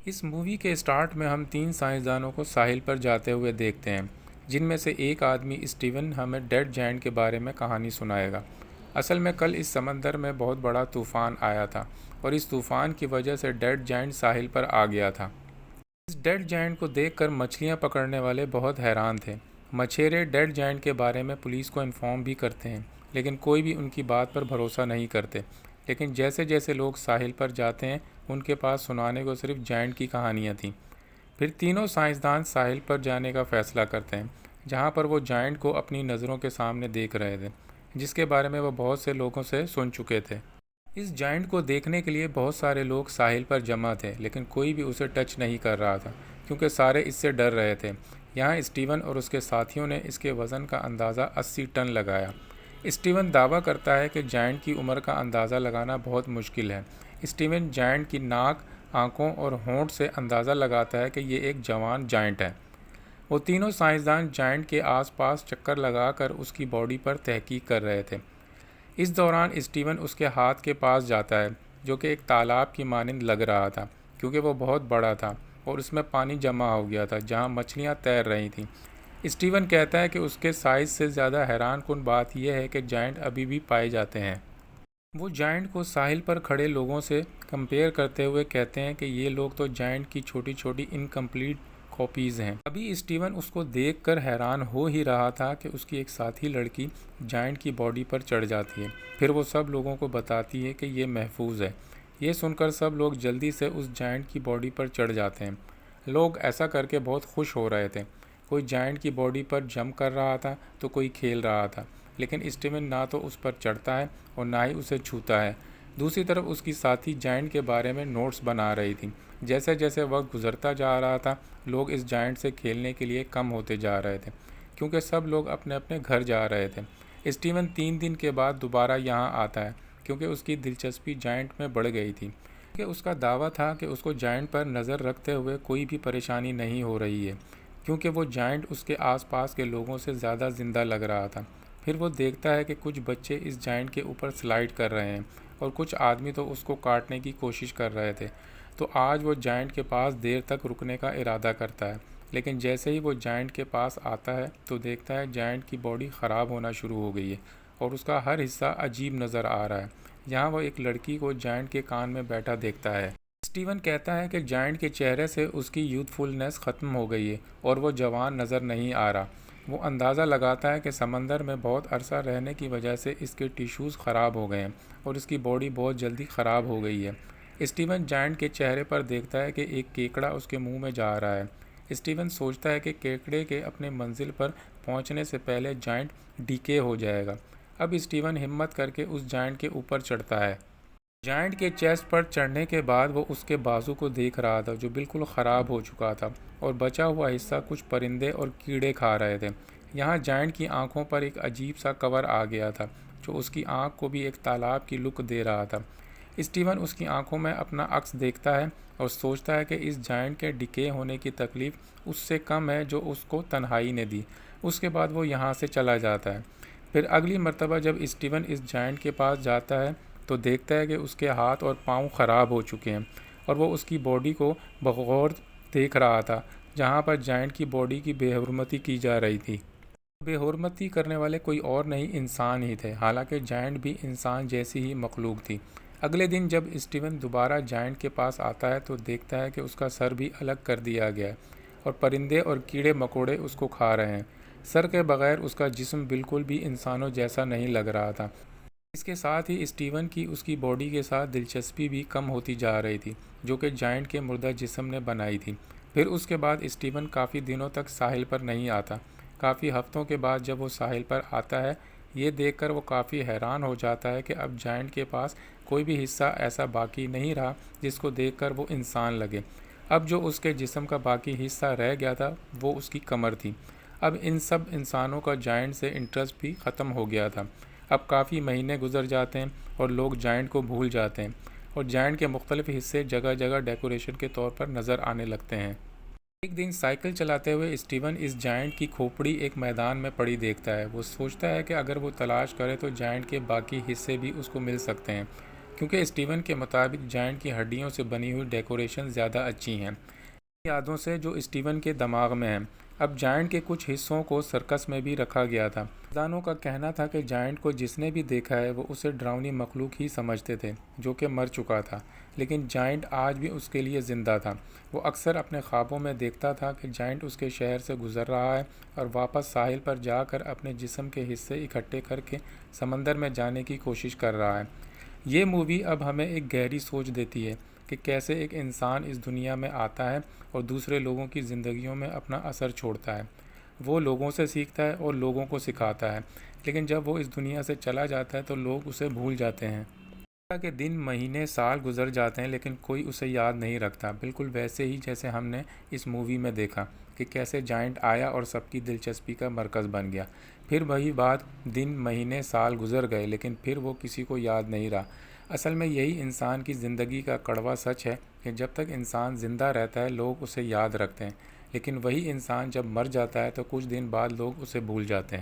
इस मूवी के स्टार्ट में हम तीन साइंसदानों को साहिल पर जाते हुए देखते हैं, जिनमें से एक आदमी स्टीवन हमें डेड जायंट के बारे में कहानी सुनाएगा। असल में कल इस समंदर में बहुत बड़ा तूफान आया था और इस तूफान की वजह से डेड जायंट साहिल पर आ गया था। इस डेड जायंट को देखकर मछलियां पकड़ने वाले बहुत हैरान थे। मछेरे डेड जायंट के बारे में पुलिस को इन्फॉर्म भी करते हैं, लेकिन कोई भी उनकी बात पर भरोसा नहीं करते। लेकिन जैसे जैसे लोग साहिल पर जाते हैं, उनके पास सुनाने को सिर्फ जायंट की कहानियाँ थीं। फिर तीनों साइंसदान साहिल पर जाने का फैसला करते हैं, जहाँ पर वो जायंट को अपनी नज़रों के सामने देख रहे थे, जिसके बारे में वो बहुत से लोगों से सुन चुके थे। इस जायंट को देखने के लिए बहुत सारे लोग साहिल पर जमा थे, लेकिन कोई भी उसे टच नहीं कर रहा था, क्योंकि सारे इससे डर रहे थे। यहाँ स्टीवन और उसके साथियों ने इसके वज़न का अंदाज़ा 80 टन लगाया। स्टीवन दावा करता है कि जायंट की उम्र का अंदाज़ा लगाना बहुत मुश्किल है। स्टीवन जायंट की नाक, आँखों और होंठ से अंदाज़ा लगाता है कि ये एक जवान जायंट है। वो तीनों साइंसदान जायंट के आसपास चक्कर लगाकर उसकी बॉडी पर तहकीक कर रहे थे। इस दौरान स्टीवन उसके हाथ के पास जाता है, जो कि एक तालाब की मानिंद लग रहा था, क्योंकि वो बहुत बड़ा था और उसमें पानी जमा हो गया था जहाँ मछलियाँ तैर रही थीं। स्टीवन कहता है कि उसके साइज़ से ज़्यादा हैरानकुन बात यह है कि जायंट अभी भी पाए जाते हैं। वो जायंट को साहिल पर खड़े लोगों से कंपेयर करते हुए कहते हैं कि ये लोग तो जायंट की छोटी छोटी इनकम्प्लीट कॉपीज़ हैं। अभी स्टीवन उसको देखकर हैरान हो ही रहा था कि उसकी एक साथी लड़की जायंट की बॉडी पर चढ़ जाती है। फिर वो सब लोगों को बताती है कि ये महफूज है। ये सुनकर सब लोग जल्दी से उस जायंट की बॉडी पर चढ़ जाते हैं। लोग ऐसा करके बहुत खुश हो रहे थे। कोई जायंट की बॉडी पर जंप कर रहा था तो कोई खेल रहा था, लेकिन स्टीवन ना तो उस पर चढ़ता है और ना ही उसे छूता है। दूसरी तरफ उसकी साथी जायंट के बारे में नोट्स बना रही थी। जैसे जैसे वक्त गुजरता जा रहा था, लोग इस जायंट से खेलने के लिए कम होते जा रहे थे, क्योंकि सब लोग अपने अपने घर जा रहे थे। स्टीवन 3 दिन के बाद दोबारा यहाँ आता है, क्योंकि उसकी दिलचस्पी जायंट में बढ़ गई थी। कि उसका दावा था कि उसको जायंट पर नज़र रखते हुए कोई भी परेशानी नहीं हो रही है, क्योंकि वो जायंट उसके आसपास के लोगों से ज़्यादा ज़िंदा लग रहा था। फिर वो देखता है कि कुछ बच्चे इस जायंट के ऊपर स्लाइड कर रहे हैं और कुछ आदमी तो उसको काटने की कोशिश कर रहे थे। तो आज वो जायंट के पास देर तक रुकने का इरादा करता है, लेकिन जैसे ही वो जायंट के पास आता है तो देखता है जायंट की बॉडी ख़राब होना शुरू हो गई है और उसका हर हिस्सा अजीब नज़र आ रहा है। यहाँ वो एक लड़की को जायंट के कान में बैठा देखता है। स्टीवन कहता है कि जायंट के चेहरे से उसकी यूथफुलनेस ख़त्म हो गई है और वो जवान नज़र नहीं आ रहा। वो अंदाज़ा लगाता है कि समंदर में बहुत अरसा रहने की वजह से इसके टिश्यूज़ ख़राब हो गए हैं और इसकी बॉडी बहुत जल्दी ख़राब हो गई है। स्टीवन जायंट के चेहरे पर देखता है कि एक केकड़ा उसके मुंह में जा रहा है। स्टीवन सोचता है कि केकड़े के अपने मंजिल पर पहुंचने से पहले जायंट डीके हो जाएगा। अब स्टीवन हिम्मत करके उस जायंट के ऊपर चढ़ता है। जायंट के चेस्ट पर चढ़ने के बाद वो उसके बाजू को देख रहा था, जो बिल्कुल ख़राब हो चुका था और बचा हुआ हिस्सा कुछ परिंदे और कीड़े खा रहे थे। यहाँ जायंट की आंखों पर एक अजीब सा कवर आ गया था, जो उसकी आंख को भी एक तालाब की लुक दे रहा था। स्टीवन उसकी आंखों में अपना अक्स देखता है और सोचता है कि इस जायंट के डिके होने की तकलीफ़ उससे कम है जो उसको तन्हाई ने दी। उसके बाद वो यहाँ से चला जाता है। फिर अगली मर्तबा जब स्टीवन इस जायंट के पास जाता है तो देखता है कि उसके हाथ और पाँव ख़राब हो चुके हैं और वो उसकी बॉडी को बगौर देख रहा था, जहाँ पर जायंट की बॉडी की बेहुरमती की जा रही थी। बेहुरमती करने वाले कोई और नहीं, इंसान ही थे, हालांकि जायंट भी इंसान जैसी ही मखलूक थी। अगले दिन जब स्टीवन दोबारा जायंट के पास आता है तो देखता है कि उसका सर भी अलग कर दिया गया है और परिंदे और कीड़े मकोड़े उसको खा रहे हैं। सर के बगैर उसका जिस्म बिल्कुल भी इंसानों जैसा नहीं लग रहा था। इसके साथ ही स्टीवन की उसकी बॉडी के साथ दिलचस्पी भी कम होती जा रही थी, जो कि जायंट के मुर्दा जिस्म ने बनाई थी। फिर उसके बाद स्टीवन काफ़ी दिनों तक साहिल पर नहीं आता। काफ़ी हफ्तों के बाद जब वो साहिल पर आता है, ये देखकर वो काफ़ी हैरान हो जाता है कि अब जायंट के पास कोई भी हिस्सा ऐसा बाकी नहीं रहा जिसको देखकर वो इंसान लगे। अब जो उसके जिस्म का बाकी हिस्सा रह गया था वो उसकी कमर थी। अब इन सब इंसानों का जायंट से इंटरेस्ट भी ख़त्म हो गया था। अब काफ़ी महीने गुजर जाते हैं और लोग जायंट को भूल जाते हैं और जायंट के मुख्तलिफ हिस्से जगह जगह डेकोरेशन के तौर पर नज़र आने लगते हैं। एक दिन साइकिल चलाते हुए स्टीवन इस जायंट की खोपड़ी एक मैदान में पड़ी देखता है। वो सोचता है कि अगर वो तलाश करे तो जायंट के बाकी हिस्से भी उसको मिल सकते हैं, क्योंकि स्टीवन के मुताबिक जायंट की हड्डियों से बनी हुई डेकोरेशन ज़्यादा अच्छी हैं। यादों से जो स्टीवन के दिमाग में है। अब जायंट के कुछ हिस्सों को सर्कस में भी रखा गया था। दानों का कहना था कि जायंट को जिसने भी देखा है वो उसे डरावनी मखलूक ही समझते थे जो कि मर चुका था, लेकिन जायंट आज भी उसके लिए ज़िंदा था। वो अक्सर अपने ख्वाबों में देखता था कि जायंट उसके शहर से गुजर रहा है और वापस साहिल पर जाकर अपने जिस्म के हिस्से इकट्ठे करके समंदर में जाने की कोशिश कर रहा है। ये मूवी अब हमें एक गहरी सोच देती है कि कैसे एक इंसान इस दुनिया में आता है और दूसरे लोगों की ज़िंदगियों में अपना असर छोड़ता है। वो लोगों से सीखता है और लोगों को सिखाता है, लेकिन जब वो इस दुनिया से चला जाता है तो लोग उसे भूल जाते हैं। के दिन महीने साल गुजर जाते हैं लेकिन कोई उसे याद नहीं रखता, बिल्कुल वैसे ही जैसे हमने इस मूवी में देखा कि कैसे जायंट आया और सबकी दिलचस्पी का मरकज़ बन गया। फिर वही बात, दिन महीने साल गुजर गए लेकिन फिर वो किसी को याद नहीं रहा। असल में यही इंसान की ज़िंदगी का कड़वा सच है कि जब तक इंसान ज़िंदा रहता है लोग उसे याद रखते हैं, लेकिन वही इंसान जब मर जाता है तो कुछ दिन बाद लोग उसे भूल जाते हैं।